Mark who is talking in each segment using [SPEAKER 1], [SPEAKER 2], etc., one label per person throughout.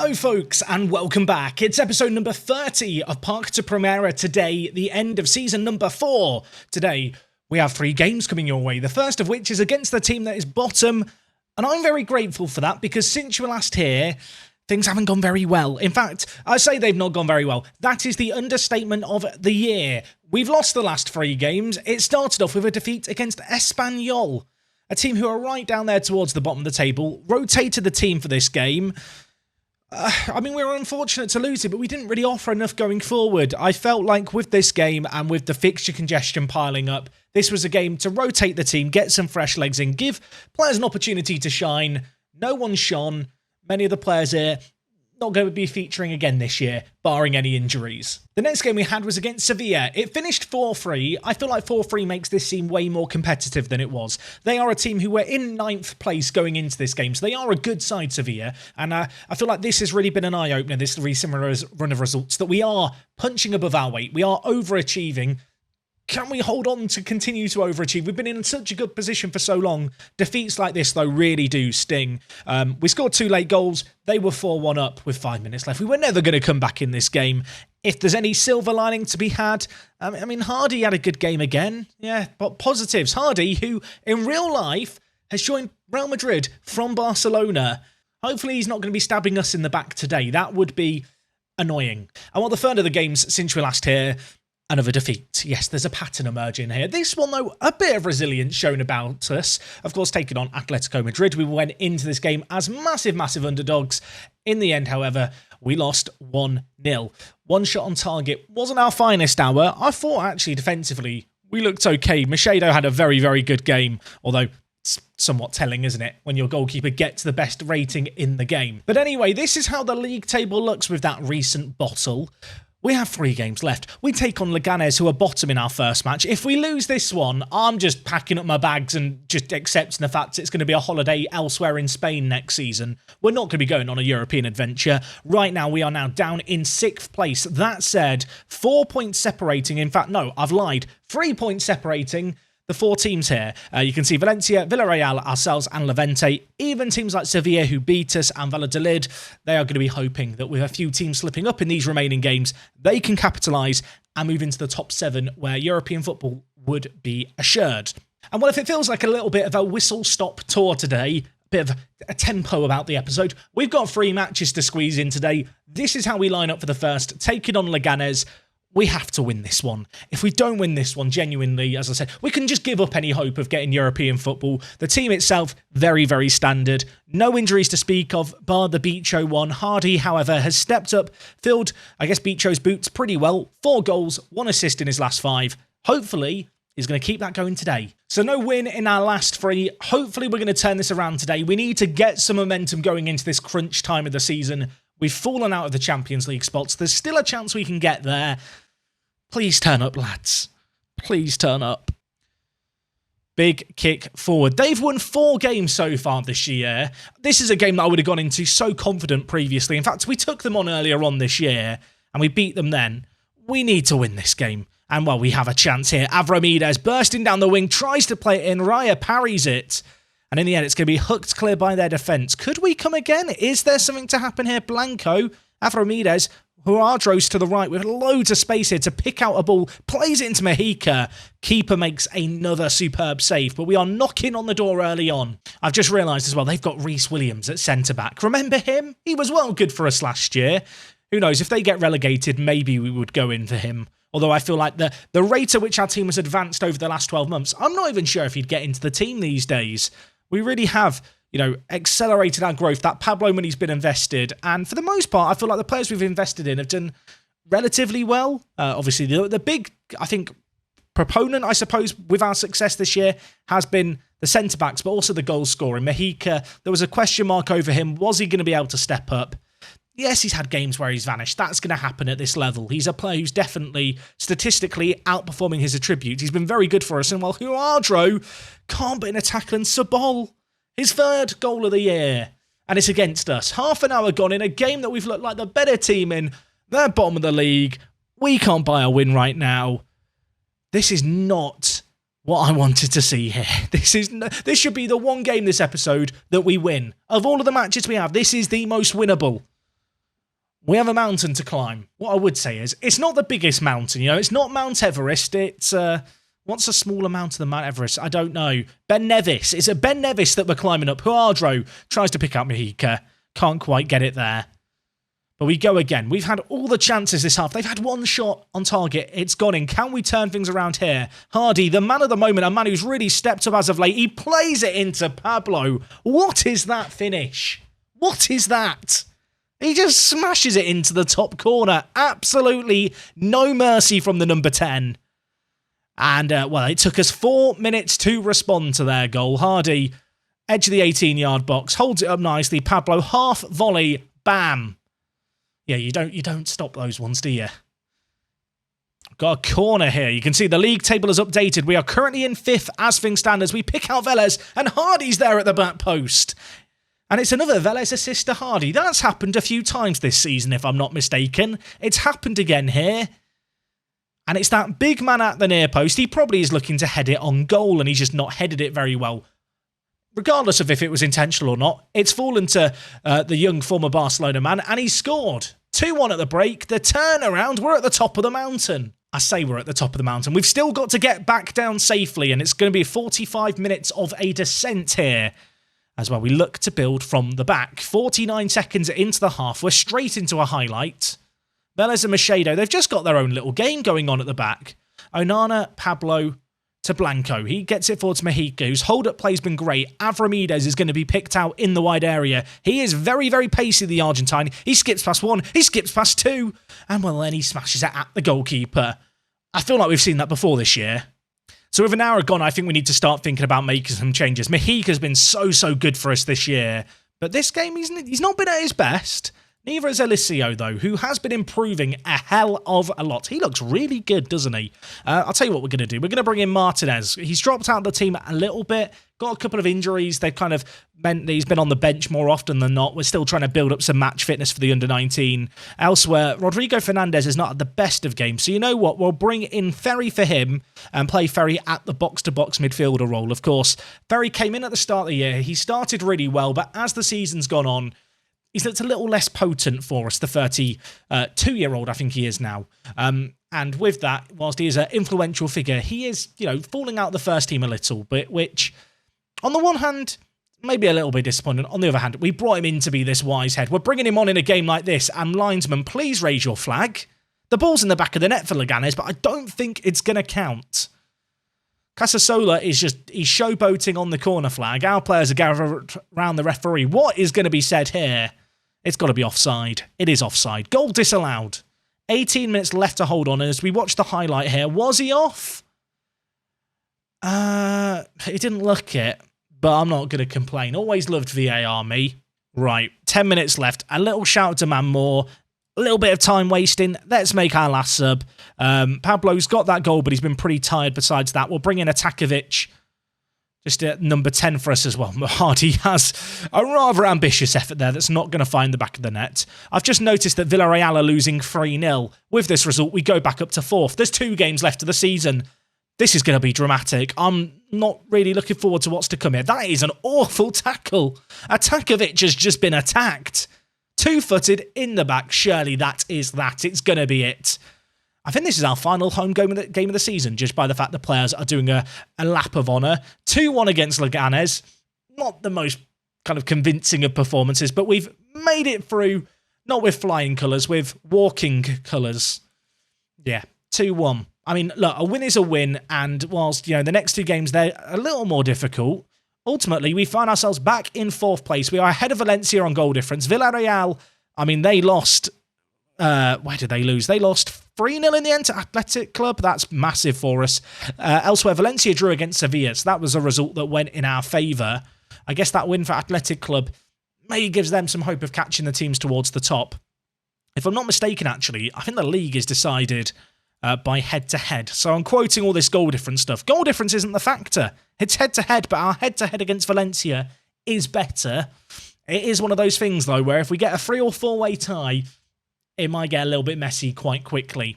[SPEAKER 1] Hello folks and welcome back. It's episode number 30 of Park to Primera today, the end of season number 4. Today we have 3 games coming your way, the first of which is against the team that is bottom, and I'm very grateful for that because since you were last here, things haven't gone very well. In fact, I say they've not gone very well. That is the understatement of the year. We've lost the last 3 games. It started off with a defeat against Espanyol, a team who are right down there towards the bottom of the table, rotated the team for this game. We were unfortunate to lose it, but we didn't really offer enough going forward. I felt like with this game and with the fixture congestion piling up, this was a game to rotate the team, get some fresh legs in, give players an opportunity to shine. No one shone. Many of the players here not going to be featuring again this year, barring any injuries. The next game we had was against Sevilla. It finished 4-3. I feel like 4-3 makes this seem way more competitive than it was. They are a team who were in 9th place going into this game, so they are a good side, Sevilla, and I feel like this has really been an eye-opener, this recent run of results, that we are punching above our weight. We are overachieving. Can we hold on to continue to overachieve? We've been in such a good position for so long. Defeats like this, though, really do sting. We scored 2 late goals. They were 4-1 up with 5 minutes left. We were never going to come back in this game. If there's any silver lining to be had, Hardy had a good game again. Yeah, but positives. Hardy, who in real life has joined Real Madrid from Barcelona. Hopefully he's not going to be stabbing us in the back today. That would be annoying. And while the third of the games since we last here, another defeat. Yes, there's a pattern emerging here. This one, though, a bit of resilience shown about us. Of course, taking on Atletico Madrid, we went into this game as massive underdogs. In the end, however, we lost 1-0. One shot on target wasn't our finest hour. I thought, actually, defensively, we looked okay. Machedo had a very good game, although it's somewhat telling, isn't it, when your goalkeeper gets the best rating in the game. But anyway, this is how the league table looks with that recent bottle. We have 3 games left. We take on Leganes, who are bottom in our first match. If we lose this one, I'm just packing up my bags and just accepting the fact it's going to be a holiday elsewhere in Spain next season. We're not going to be going on a European adventure. Right now, we are now down in 6th place. That said, 4 points separating. In fact, no, I've lied. 3 points separating the 4 teams here. You can see Valencia, Villarreal, ourselves, and Levante. Even teams like Sevilla, who beat us, and Valladolid, they are going to be hoping that with a few teams slipping up in these remaining games, they can capitalise and move into the top 7, where European football would be assured. And well, if it feels like a little bit of a whistle-stop tour today, a bit of a tempo about the episode, we've got 3 matches to squeeze in today. This is how we line up for the first, taking on Leganes. We have to win this one. If we don't win this one, genuinely, as I said, we can just give up any hope of getting European football. The team itself, very standard. No injuries to speak of, bar the Bicho one. Hardy, however, has stepped up, filled, Bicho's boots pretty well. 4 goals, 1 assist in his last 5. Hopefully, he's going to keep that going today. So no win in our last 3. Hopefully, we're going to turn this around today. We need to get some momentum going into this crunch time of the season. We've fallen out of the Champions League spots. There's still a chance we can get there. Please turn up, lads. Please turn up. Big kick forward. They've won 4 games so far this year. This is a game that I would have gone into so confident previously. In fact, we took them on earlier on this year, and we beat them then. We need to win this game. And, well, we have a chance here. Avramidez bursting down the wing, tries to play it in. Raya parries it. And in the end, it's going to be hooked clear by their defence. Could we come again? Is there something to happen here? Blanco, Avramidez, Huardros to the right with loads of space here to pick out a ball, plays it into Mexica. Keeper makes another superb save, but we are knocking on the door early on. I've just realised as well, they've got Reece Williams at centre-back. Remember him? He was well good for us last year. Who knows, if they get relegated, maybe we would go in for him. Although I feel like the rate at which our team has advanced over the last 12 months, I'm not even sure if he'd get into the team these days. We really have, accelerated our growth. That Pablo money's been invested. And for the most part, I feel like the players we've invested in have done relatively well. Obviously, the big, proponent, I suppose, with our success this year has been the centre-backs, but also the goal scoring. Mexica, there was a question mark over him. Was he going to be able to step up? Yes, he's had games where he's vanished. That's going to happen at this level. He's a player who's definitely, statistically, outperforming his attributes. He's been very good for us. And while Huardro can't put in a tackle, and Sabol, his 3rd goal of the year. And it's against us. Half an hour gone in a game that we've looked like the better team in. They're bottom of the league. We can't buy a win right now. This is not what I wanted to see here. This should be the one game this episode that we win. Of all of the matches we have, this is the most winnable. We have a mountain to climb. What I would say is, it's not the biggest mountain, you know, it's not Mount Everest, it's, what's a smaller mountain than Mount Everest? I don't know. Ben Nevis. It's at Ben Nevis that we're climbing up. Huardro tries to pick up Mahika. Can't quite get it there. But we go again. We've had all the chances this half. They've had one shot on target. It's gone in. Can we turn things around here? Hardy, the man of the moment, a man who's really stepped up as of late. He plays it into Pablo. What is that finish? What is that? He just smashes it into the top corner. Absolutely no mercy from the number 10. And, well, it took us 4 minutes to respond to their goal. Hardy, edge of the 18-yard box, holds it up nicely. Pablo, half volley, bam. Yeah, you don't stop those ones, do you? Got a corner here. You can see the league table is updated. We are currently in 5th as things stand as we pick out Velez, and Hardy's there at the back post. And it's another Velez assist to Hardy. That's happened a few times this season, if I'm not mistaken. It's happened again here. And it's that big man at the near post. He probably is looking to head it on goal, and he's just not headed it very well. Regardless of if it was intentional or not, it's fallen to the young former Barcelona man, and he's scored. 2-1 at the break. The turnaround, we're at the top of the mountain. I say we're at the top of the mountain. We've still got to get back down safely, and it's going to be 45 minutes of a descent here. As well, we look to build from the back. 49 seconds into the half. We're straight into a highlight. Velez and Machedo, they've just got their own little game going on at the back. Onana, Pablo to Blanco. He gets it forward to Mahika, whose hold-up play's been great. Avramides is going to be picked out in the wide area. He is very, very pacey, the Argentine. He skips past 1. He skips past 2. And, well, then he smashes it at the goalkeeper. I feel like we've seen that before this year. So with an hour gone, I think we need to start thinking about making some changes. Mahika's been so good for us this year. But this game, he's not been at his best. Neither is Eliseo, though, who has been improving a hell of a lot. He looks really good, doesn't he? I'll tell you what we're going to do. We're going to bring in Martinez. He's dropped out of the team a little bit, got a couple of injuries. They've kind of meant that he's been on the bench more often than not. We're still trying to build up some match fitness for the under-19. Elsewhere, Rodrigo Fernandez is not at the best of games. So you know what? We'll bring in Ferry for him and play Ferry at the box-to-box midfielder role, of course. Ferry came in at the start of the year. He started really well, but as the season's gone on, he's looked a little less potent for us, the 32-year-old, I think he is now. And with that, whilst he is an influential figure, he is, you know, falling out of the first team a little bit, which, on the one hand, maybe a little bit disappointing. On the other hand, we brought him in to be this wise head. We're bringing him on in a game like this, and linesman, please raise your flag. The ball's in the back of the net for Leganes, but I don't think it's going to count. Casasola is he's showboating on the corner flag. Our players are gathered around the referee. What is going to be said here? It's got to be offside. It is offside. Goal disallowed. 18 minutes left to hold on. And as we watch the highlight here, was he off? He didn't look it, but I'm not going to complain. Always loved VAR, me. Right, 10 minutes left. A little shout to Manmore. A little bit of time wasting. Let's make our last sub. Pablo's got that goal, but he's been pretty tired besides that. We'll bring in Atakovic. Just at number 10 for us as well. Hardy has a rather ambitious effort there that's not going to find the back of the net. I've just noticed that Villarreal are losing 3-0. With this result, we go back up to 4th. There's 2 games left of the season. This is going to be dramatic. I'm not really looking forward to what's to come here. That is an awful tackle. Atakovic has just been attacked. 2-footed in the back. Surely that is that. It's going to be it. I think this is our final home game of the season, just by the fact the players are doing a lap of honour. 2-1 against Leganes. Not the most kind of convincing of performances, but we've made it through, not with flying colours, with walking colours. Yeah, 2-1. I mean, look, a win is a win, and whilst, you know, the next 2 games, they're a little more difficult, ultimately, we find ourselves back in 4th place. We are ahead of Valencia on goal difference. Villarreal, I mean, they lost... where did they lose? They lost 3-0 in the end to Athletic Club. That's massive for us. Elsewhere, Valencia drew against Sevilla, so that was a result that went in our favour. I guess that win for Athletic Club maybe gives them some hope of catching the teams towards the top. If I'm not mistaken, actually, I think the league is decided by head-to-head. So I'm quoting all this goal difference stuff. Goal difference isn't the factor. It's head-to-head, but our head-to-head against Valencia is better. It is one of those things, though, where if we get a 3 or 4-way tie, it might get a little bit messy quite quickly.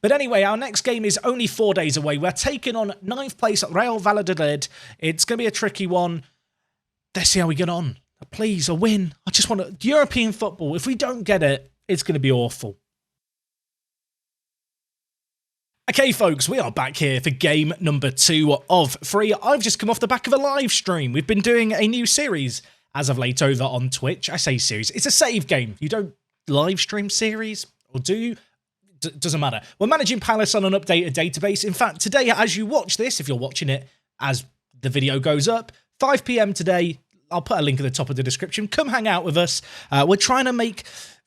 [SPEAKER 1] But anyway, our next game is only 4 days away. We're taking on 9th place at Real Valladolid. It's going to be a tricky one. Let's see how we get on. Please, a win. I just want European football. If we don't get it, It's going to be awful. Okay, folks, we are back here for game number 2 of 3. I've just come off the back of a live stream. We've been doing a new series as of late over on Twitch. I say series. It's a save game. You don't live stream series, or do you? Doesn't matter. We're managing Palace on an updated database. In fact, today, as you watch this, if you're watching it as the video goes up, 5 p.m. today, I'll put a link at the top of the description. Come hang out with us. We're trying to make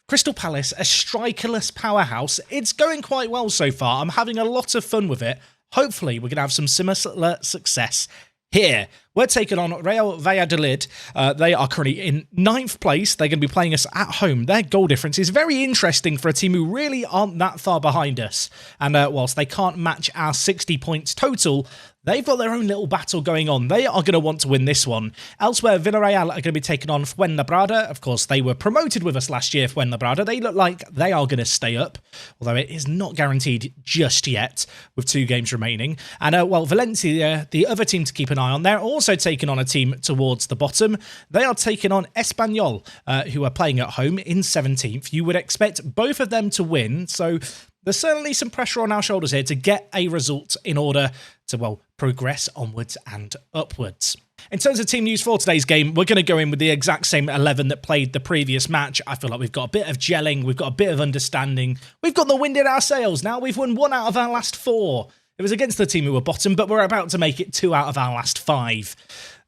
[SPEAKER 1] Crystal Palace a strikerless powerhouse. It's going quite well so far. I'm having a lot of fun with it. Hopefully, we're going to have some similar success here. We're taking on Real Valladolid. They are currently in 9th place. They're going to be playing us at home. Their goal difference is very interesting for a team who really aren't that far behind us. And whilst they can't match our 60 points total, they've got their own little battle going on. They are going to want to win this one. Elsewhere, Villarreal are going to be taking on Fuenlabrada. Of course, they were promoted with us last year, Fuenlabrada. They look like they are going to stay up, although it is not guaranteed just yet with 2 games remaining. And, Valencia, the other team to keep an eye on, they're also taking on a team towards the bottom. They are taking on Espanyol, who are playing at home in 17th. You would expect both of them to win, so there's certainly some pressure on our shoulders here to get a result in order to, progress onwards and upwards. In terms of team news for today's game, we're going to go in with the exact same 11 that played the previous match. I feel like we've got a bit of gelling, we've got a bit of understanding, we've got the wind in our sails now. We've won 1 out of our last 4. It was against the team who were bottom, but we're about to make it 2 out of our last 5.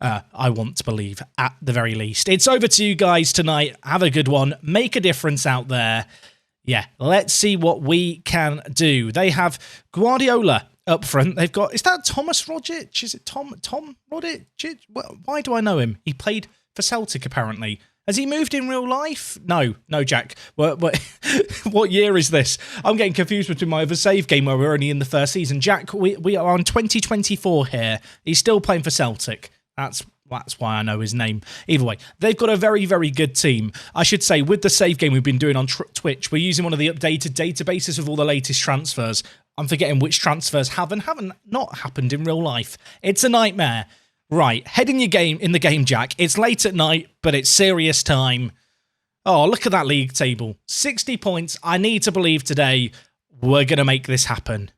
[SPEAKER 1] I want to believe, at the very least. It's over to you guys tonight. Have a good one. Make a difference out there. Yeah, let's see what we can do. They have Guardiola up front. They've got, is that Thomas Rogic? Is it Tom Rogic? Why do I know him? He played for Celtic, apparently. Has he moved in real life? No, Jack. What year is this? I'm getting confused between my other save game where we're only in the first season. Jack, we are on 2024 here. He's still playing for Celtic. That's why I know his name. Either way, they've got a very, very good team. I should say, with the save game we've been doing on Twitch, we're using one of the updated databases of all the latest transfers. I'm forgetting which transfers have and haven't not happened in real life. It's a nightmare. Right, head in the game, Jack. It's late at night, but it's serious time. Oh, look at that league table. 60 points. I need to believe today we're going to make this happen.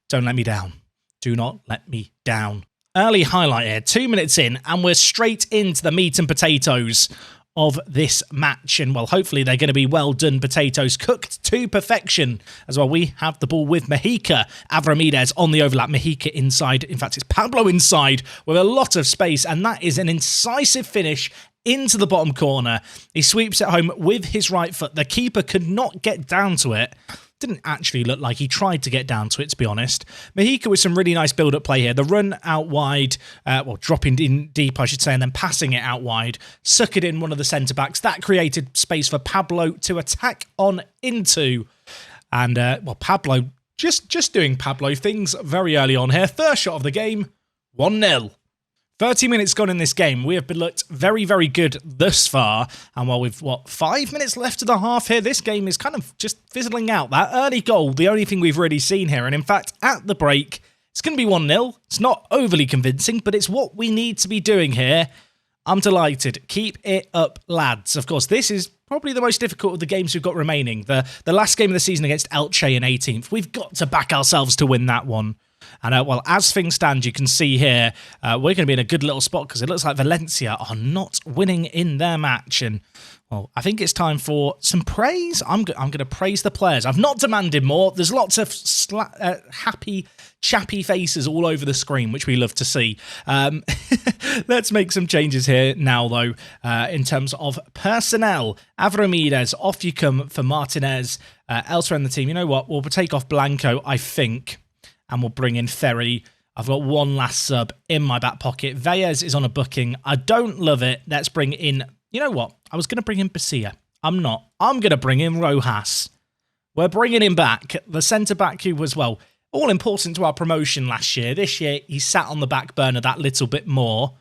[SPEAKER 1] Don't let me down. Do not let me down. Early highlight here, 2 minutes in, and we're straight into the meat and potatoes of this match. And, hopefully they're going to be well-done potatoes, cooked to perfection. As well, we have the ball with Mexica. Avramidez on the overlap. Mexica inside. In fact, it's Pablo inside with a lot of space, and that is an incisive finish into the bottom corner. He sweeps it home with his right foot. The keeper could not get down to it. Didn't actually look like he tried to get down to it, to be honest. Mexica with some really nice build-up play here. The run out wide, dropping in deep, I should say, and then passing it out wide. Suck it in one of the centre-backs. That created space for Pablo to attack on into. And, Pablo, just doing Pablo things very early on here. First shot of the game, 1-0. 30 minutes gone in this game. We have been looked very, very good thus far. And while we've, 5 minutes left of the half here, this game is kind of just fizzling out. That early goal, the only thing we've really seen here. And in fact, at the break, it's going to be 1-0. It's not overly convincing, but it's what we need to be doing here. I'm delighted. Keep it up, lads. Of course, this is probably the most difficult of the games we've got remaining. The last game of the season against Elche in 18th. We've got to back ourselves to win that one. And, as things stand, you can see here, we're going to be in a good little spot because it looks like Valencia are not winning in their match. And, I think it's time for some praise. I'm going to praise the players. I've not demanded more. There's lots of happy, chappy faces all over the screen, which we love to see. Let's make some changes here now, though, in terms of personnel. Avramidez, off you come for Martinez. Elsewhere in the team, you know what? We'll take off Blanco, I think. And we'll bring in Ferry. I've got one last sub in my back pocket. Valles is on a booking. I don't love it. Let's bring in... You know what? I was going to bring in Basia. I'm not. I'm going to bring in Rojas. We're bringing him back. The centre-back who was, all important to our promotion last year. This year, he sat on the back burner that little bit more.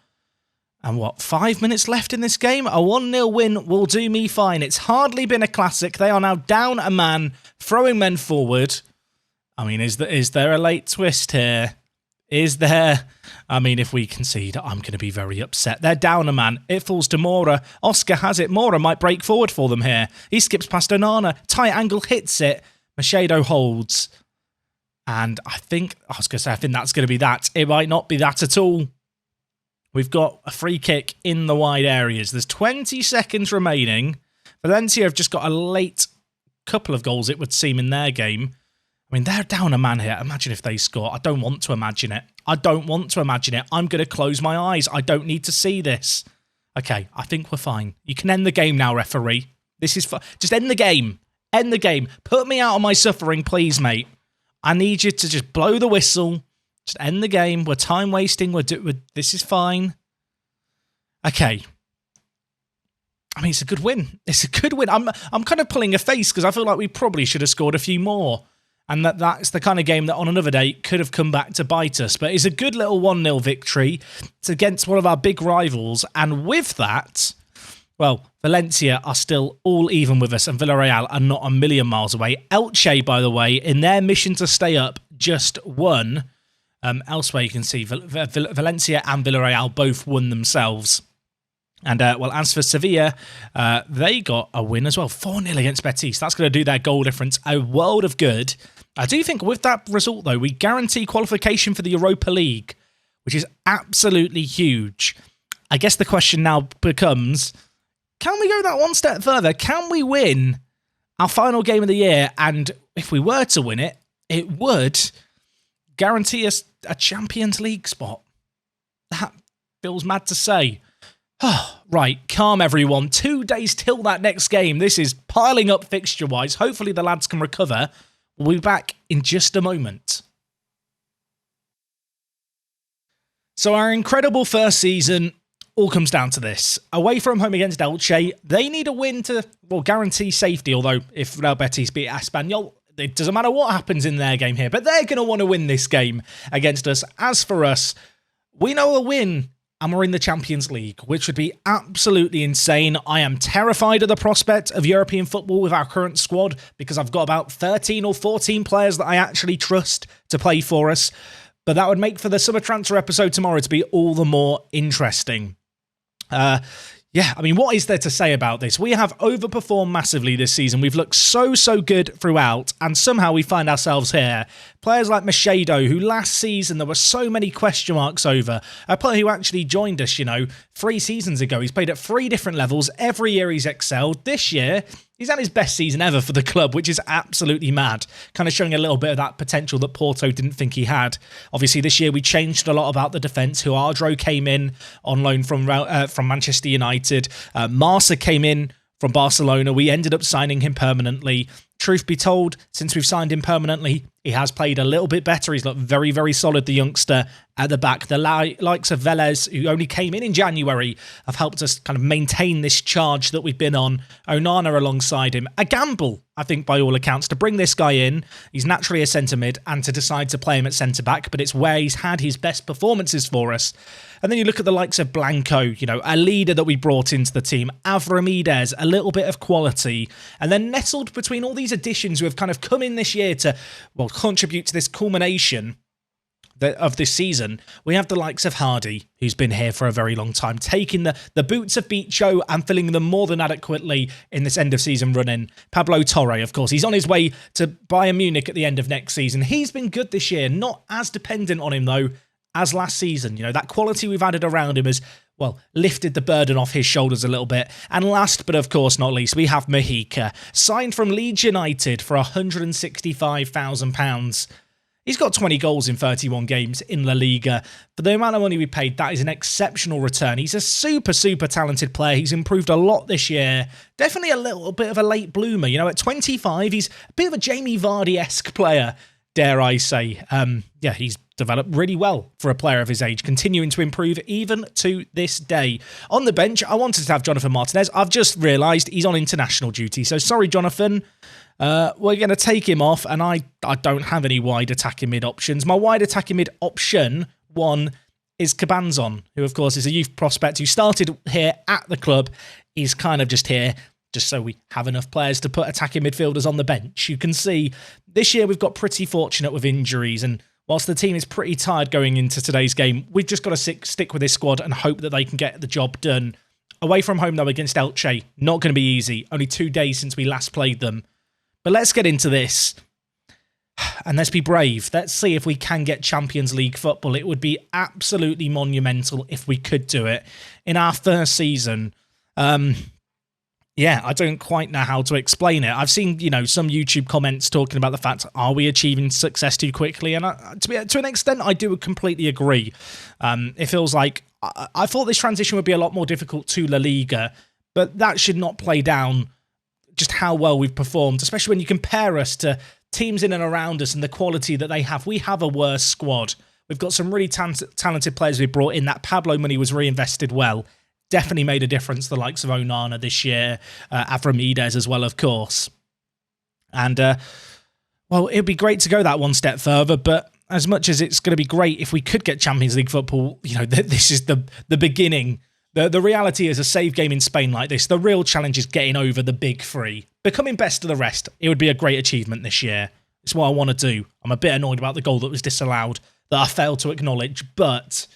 [SPEAKER 1] And 5 minutes left in this game? A 1-0 win will do me fine. It's hardly been a classic. They are now down a man, throwing men forward. I mean, is there a late twist here? Is there? I mean, if we concede, I'm going to be very upset. They're down a man. It falls to Mora. Oscar has it. Mora might break forward for them here. He skips past Onana. Tight angle hits it. Machado holds. And I think that's going to be that. It might not be that at all. We've got a free kick in the wide areas. There's 20 seconds remaining. Valencia have just got a late couple of goals, it would seem, in their game. I mean, they're down a man here. Imagine if they score. I don't want to imagine it. I'm going to close my eyes. I don't need to see this. Okay, I think we're fine. You can end the game now, referee. This is just end the game. End the game. Put me out of my suffering, please, mate. I need you to just blow the whistle. Just end the game. We're time wasting. This is fine. Okay. I mean, it's a good win. It's a good win. I'm kind of pulling a face because I feel like we probably should have scored a few more. And that's the kind of game that on another day could have come back to bite us. But it's a good little 1-0 victory. It's against one of our big rivals. And with that, well, Valencia are still all even with us and Villarreal are not a million miles away. Elche, by the way, in their mission to stay up, just won. Elsewhere, you can see Valencia and Villarreal both won themselves. And, well, as for Sevilla, they got a win as well. 4-0 against Betis. That's going to do their goal difference a world of good. I do think with that result, though, we guarantee qualification for the Europa League, which is absolutely huge. I guess the question now becomes, can we go that one step further? Can we win our final game of the year? And if we were to win it, it would guarantee us a Champions League spot. That feels mad to say. Right, calm everyone. 2 days till that next game. This is piling up fixture-wise. Hopefully the lads can recover. We'll be back in just a moment. So our incredible first season all comes down to this. Away from home against Elche, they need a win to, well, guarantee safety, although if Real Betis beat Espanyol, it doesn't matter what happens in their game here, but they're going to want to win this game against us. As for us, we know a win and we're in the Champions League, which would be absolutely insane. I am terrified of the prospect of European football with our current squad because I've got about 13 or 14 players that I actually trust to play for us. But that would make for the summer transfer episode tomorrow to be all the more interesting. Yeah, I mean, what is there to say about this? We have overperformed massively this season. We've looked so good throughout, and somehow we find ourselves here. Players like Machado, who last season there were so many question marks over. A player who actually joined us, 3 seasons ago. He's played at 3 different levels. Every year he's excelled. This year, he's had his best season ever for the club, which is absolutely mad. Kind of showing a little bit of that potential that Porto didn't think he had. Obviously, this year we changed a lot about the defence. Huardro came in on loan from Manchester United. Marsa came in from Barcelona. We ended up signing him permanently. Truth be told, since we've signed him permanently, he has played a little bit better. He's looked very, very solid, the youngster at the back. The likes of Vélez, who only came in January, have helped us kind of maintain this charge that we've been on. Onana alongside him. A gamble, I think, by all accounts, to bring this guy in. He's naturally a centre-mid, and to decide to play him at centre-back, but it's where he's had his best performances for us. And then you look at the likes of Blanco, a leader that we brought into the team. Avramides, a little bit of quality. And then nestled between all these additions who have kind of come in this year to, well, contribute to this culmination of this season, we have the likes of Hardy, who's been here for a very long time, taking the boots of Bicho and filling them more than adequately in this end-of-season run-in. Pablo Torre, of course, he's on his way to Bayern Munich at the end of next season. He's been good this year, not as dependent on him, though, as last season. That quality we've added around him has, well, lifted the burden off his shoulders a little bit. And last, but of course not least, we have Mojica, signed from Leeds United for £165,000. He's got 20 goals in 31 games in La Liga. For the amount of money we paid, that is an exceptional return. He's a super talented player. He's improved a lot this year. Definitely a little bit of a late bloomer. At 25, he's a bit of a Jamie Vardy-esque player, dare I say. Yeah, he's developed really well for a player of his age, continuing to improve even to this day. On the bench, I wanted to have Jonathan Martinez. I've just realised he's on international duty, so sorry, Jonathan. We're going to take him off, and I don't have any wide attacking mid options. My wide attacking mid option one is Cabanzon, who of course is a youth prospect who started here at the club. He's kind of just here just so we have enough players to put attacking midfielders on the bench. You can see this year we've got pretty fortunate with injuries, and whilst the team is pretty tired going into today's game, we've just got to stick with this squad and hope that they can get the job done. Away from home, though, against Elche, not going to be easy. Only 2 days since we last played them. But let's get into this. And let's be brave. Let's see if we can get Champions League football. It would be absolutely monumental if we could do it in our first season. Yeah, I don't quite know how to explain it. I've seen, some YouTube comments talking about the fact, are we achieving success too quickly? And to an extent, I do completely agree. It feels like I thought this transition would be a lot more difficult to La Liga, but that should not play down just how well we've performed, especially when you compare us to teams in and around us and the quality that they have. We have a worse squad. We've got some really talented players we brought in. That Pablo money was reinvested well. Definitely made a difference, the likes of Onana this year, Avramidez as well, of course. And, well, it'd be great to go that one step further, but as much as it's going to be great if we could get Champions League football, this is the beginning. The reality is a save game in Spain like this. The real challenge is getting over the big three. Becoming best of the rest, it would be a great achievement this year. It's what I want to do. I'm a bit annoyed about the goal that was disallowed, that I failed to acknowledge, but...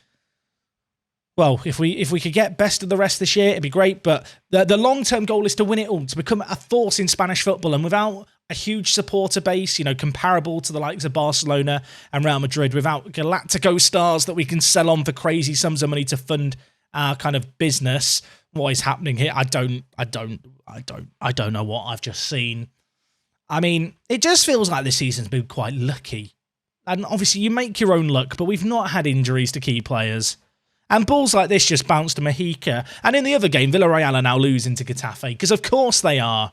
[SPEAKER 1] Well, if we could get best of the rest this year, it'd be great. But the long-term goal is to win it all, to become a force in Spanish football. And without a huge supporter base, comparable to the likes of Barcelona and Real Madrid, without Galactico stars that we can sell on for crazy sums of money to fund our kind of business, what is happening here? I don't know what I've just seen. I mean, it just feels like this season's been quite lucky. And obviously, you make your own luck, but we've not had injuries to key players. And balls like this just bounced to Mexica. And in the other game, Villarreal are now losing to Getafe, because of course they are.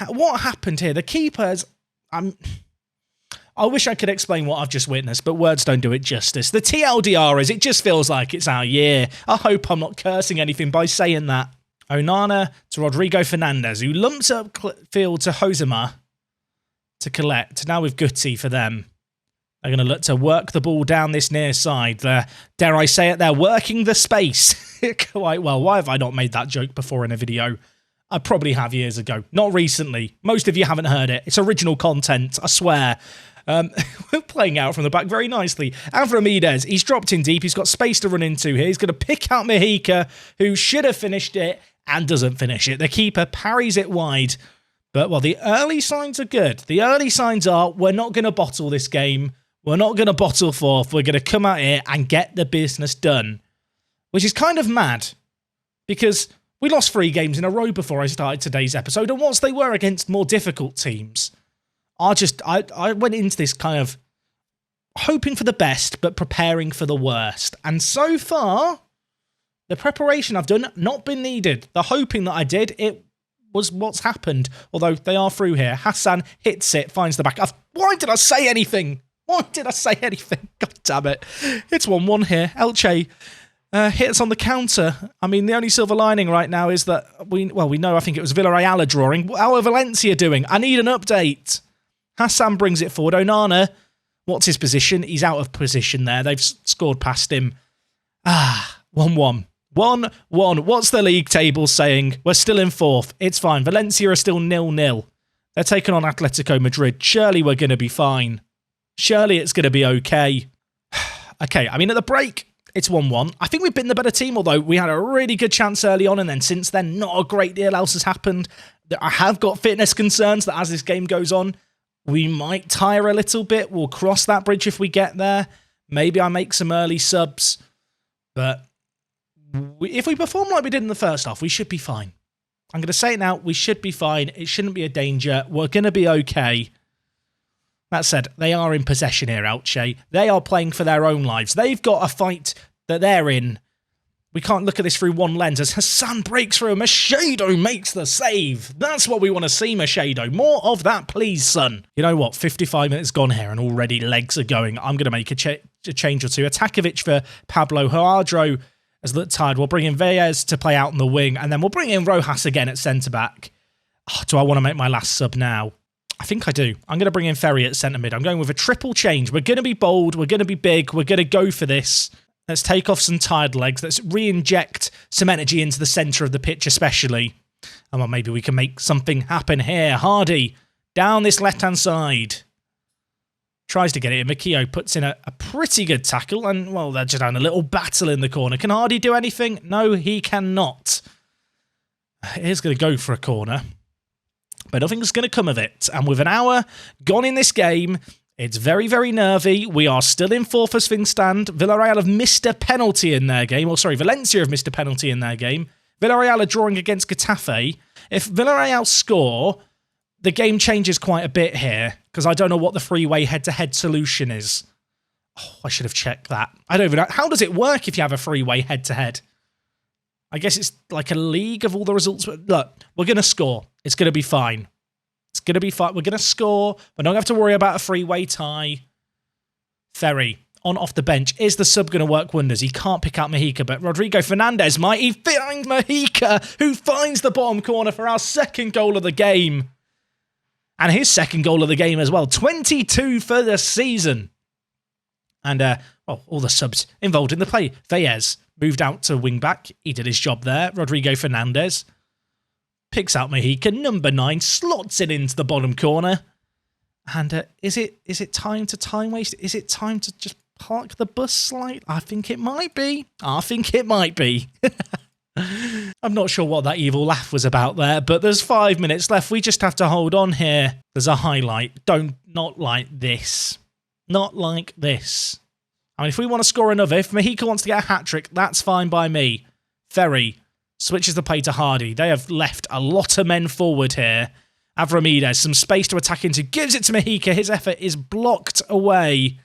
[SPEAKER 1] What happened here? The keepers... I wish I could explain what I've just witnessed, but words don't do it justice. The TLDR is, it just feels like it's our year. I hope I'm not cursing anything by saying that. Onana to Rodrigo Fernandez, who lumps up field to Josema to collect. Now with Guti for them. They're going to look to work the ball down this near side. Dare I say it, they're working the space quite well. Why have I not made that joke before in a video? I probably have years ago. Not recently. Most of you haven't heard it. It's original content, I swear. We're playing out from the back very nicely. Avramidez, he's dropped in deep. He's got space to run into here. He's going to pick out Mexica, who should have finished it and doesn't finish it. The keeper parries it wide. But, well, the early signs are good. The early signs are we're not going to bottle this game. We're not going to bottle fourth. We're going to come out here and get the business done. Which is kind of mad. Because we lost 3 games in a row before I started today's episode. And whilst they were against more difficult teams, I went into this kind of hoping for the best, but preparing for the worst. And so far, the preparation I've done, not been needed. The hoping that I did, it was what's happened. Although they are through here. Hassan hits it, finds the back. Why did I say anything? Why did I say anything? God damn it. It's 1-1 here. Elche hits on the counter. I mean, the only silver lining right now is that we know, I think it was Villarreal drawing. How are Valencia doing? I need an update. Hassan brings it forward. Onana, what's his position? He's out of position there. They've scored past him. 1-1. 1-1. What's the league table saying? We're still in 4th. It's fine. Valencia are still 0-0. They're taking on Atletico Madrid. Surely we're going to be fine. Surely it's going to be okay. Okay, I mean, at the break, it's 1-1. I think we've been the better team, although we had a really good chance early on, and then since then, not a great deal else has happened. I have got fitness concerns that as this game goes on, we might tire a little bit. We'll cross that bridge if we get there. Maybe I make some early subs. But if we perform like we did in the first half, we should be fine. I'm going to say it now. We should be fine. It shouldn't be a danger. We're going to be okay. That said, they are in possession here, Elche. They are playing for their own lives. They've got a fight that they're in. We can't look at this through one lens as Hassan breaks through. Machado makes the save. That's what we want to see, Machado. More of that, please, son. You know what? 55 minutes gone here and already legs are going. I'm going to make a change or two. Atakovic for Pablo. Hoadro has looked tired. We'll bring in Valles to play out on the wing, and then we'll bring in Rojas again at centre-back. Oh, do I want to make my last sub now? I think I do. I'm going to bring in Ferry at centre-mid. I'm going with a triple change. We're going to be bold. We're going to be big. We're going to go for this. Let's take off some tired legs. Let's re-inject some energy into the centre of the pitch especially. And well, maybe we can make something happen here. Hardy, down this left-hand side. Tries to get it in. Makio puts in a pretty good tackle. And, well, they're just having a little battle in the corner. Can Hardy do anything? No, he cannot. He's going to go for a corner. But nothing's going to come of it. And with an hour gone in this game, it's very, very nervy. We are still in fourth as things stand. Villarreal have missed a penalty in their game. Or, sorry, Valencia have missed a penalty in their game. Villarreal are drawing against Getafe. If Villarreal score, the game changes quite a bit here, because I don't know what the three-way head-to-head solution is. Oh, I should have checked that. I don't even know. How does it work if you have a three-way head-to-head? I guess it's like a league of all the results. Look, we're going to score. It's going to be fine. It's going to be fine. We're going to score. We don't have to worry about a three-way tie. Ferry, on off the bench. Is the sub going to work wonders? He can't pick out Mojica, but Rodrigo Fernandez might. He finds Mojica, who finds the bottom corner for our second goal of the game. And his second goal of the game as well. 22 for the season. And, well, all the subs involved in the play. Fayez moved out to wing-back. He did his job there. Rodrigo Fernandez picks out Mojica. Number 9 slots it into the bottom corner. And is it time to time waste? Is it time to just park the bus slightly? I think it might be. I think it might be. I'm not sure what that evil laugh was about there, but there's 5 minutes left. We just have to hold on here. There's a highlight. Not like this. Not like this. I mean, if we want to score another, if Mojica wants to get a hat-trick, that's fine by me. Ferry switches the play to Hardy. They have left a lot of men forward here. Avramides, some space to attack into, gives it to Mojica. His effort is blocked away.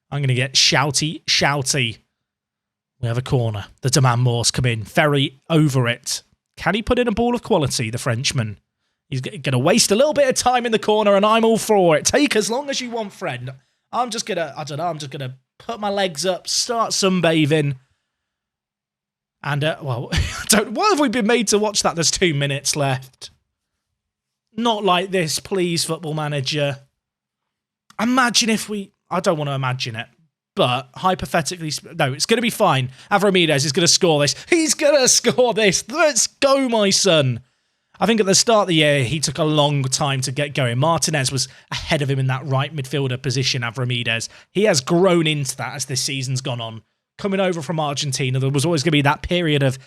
[SPEAKER 1] I'm going to get shouty. We have a corner. The demand more's come in. Ferry over it. Can he put in a ball of quality, the Frenchman? He's going to waste a little bit of time in the corner, and I'm all for it. Take as long as you want, friend. I'm just going to put my legs up, start sunbathing. And, well, what have we been made to watch that? There's 2 minutes left. Not like this, please, Football Manager. Imagine if I don't want to imagine it. But hypothetically, no, it's going to be fine. Avramides is going to score this. He's going to score this. Let's go, my son. I think at the start of the year, he took a long time to get going. Martinez was ahead of him in that right midfielder position, Avramides. He has grown into that as this season's gone on. Coming over from Argentina, there was always going to be that period of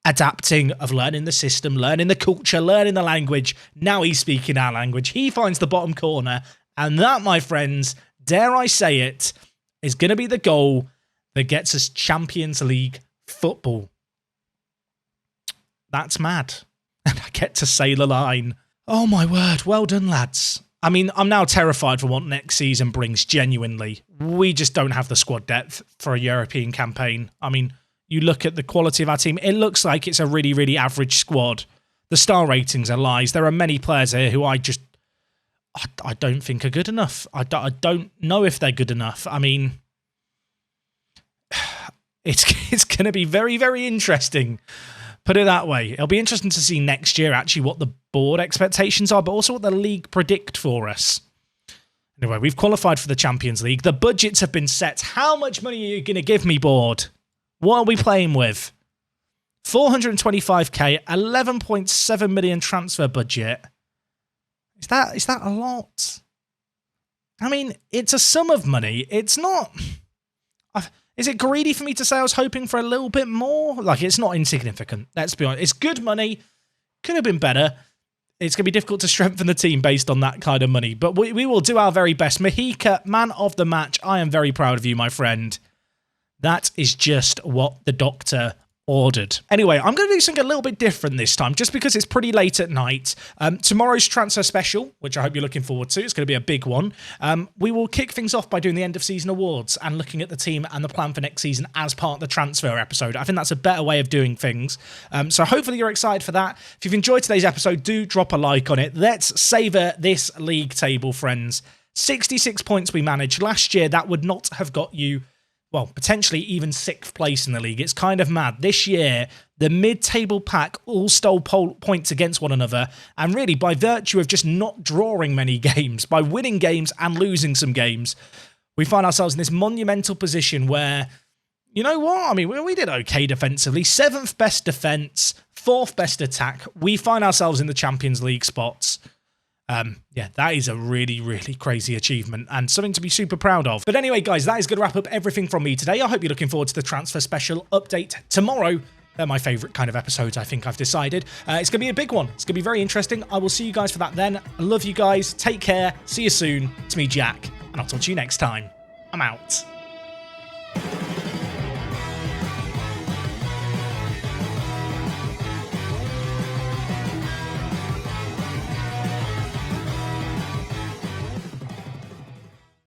[SPEAKER 1] adapting, of learning the system, learning the culture, learning the language. Now he's speaking our language. He finds the bottom corner. And that, my friends, dare I say it, is going to be the goal that gets us Champions League football. That's mad. And I get to say the line. Oh my word, well done, lads. I mean, I'm now terrified for what next season brings, genuinely. We just don't have the squad depth for a European campaign. I mean, you look at the quality of our team, it looks like it's a really, really average squad. The star ratings are lies. There are many players here who I don't think are good enough. I don't know if they're good enough. I mean, it's going to be very, very interesting. Put it that way. It'll be interesting to see next year actually what the board expectations are, but also what the league predict for us. Anyway, we've qualified for the Champions League. The budgets have been set. How much money are you going to give me, board? What are we playing with? 425k, 11.7 million transfer budget. Is that a lot? I mean, it's a sum of money. It's not... Is it greedy for me to say I was hoping for a little bit more? Like, it's not insignificant. Let's be honest. It's good money. Could have been better. It's going to be difficult to strengthen the team based on that kind of money. But we will do our very best. Mojica, man of the match. I am very proud of you, my friend. That is just what the doctor ordered. Anyway, I'm going to do something a little bit different this time, just because it's pretty late at night. Tomorrow's transfer special, which I hope you're looking forward to, it's going to be a big one. We will kick things off by doing the end of season awards and looking at the team and the plan for next season as part of the transfer episode. I think that's a better way of doing things. So hopefully you're excited for that. If you've enjoyed today's episode, do drop a like on it. Let's savour this league table, friends. 66 points we managed. Last year, that would not have got you, well, potentially even 6th place in the league. It's kind of mad. This year, the mid-table pack all stole points against one another, and really, by virtue of just not drawing many games, by winning games and losing some games, we find ourselves in this monumental position where, you know what? I mean, we did okay defensively. 7th best defense, 4th best attack. We find ourselves in the Champions League spots. Yeah, that is a really, really crazy achievement and something to be super proud of. But anyway, guys, that is going to wrap up everything from me today. I hope you're looking forward to the transfer special update tomorrow. They're my favourite kind of episodes, I think I've decided. It's going to be a big one. It's going to be very interesting. I will see you guys for that then. I love you guys. Take care. See you soon. It's me, Jack, and I'll talk to you next time. I'm out.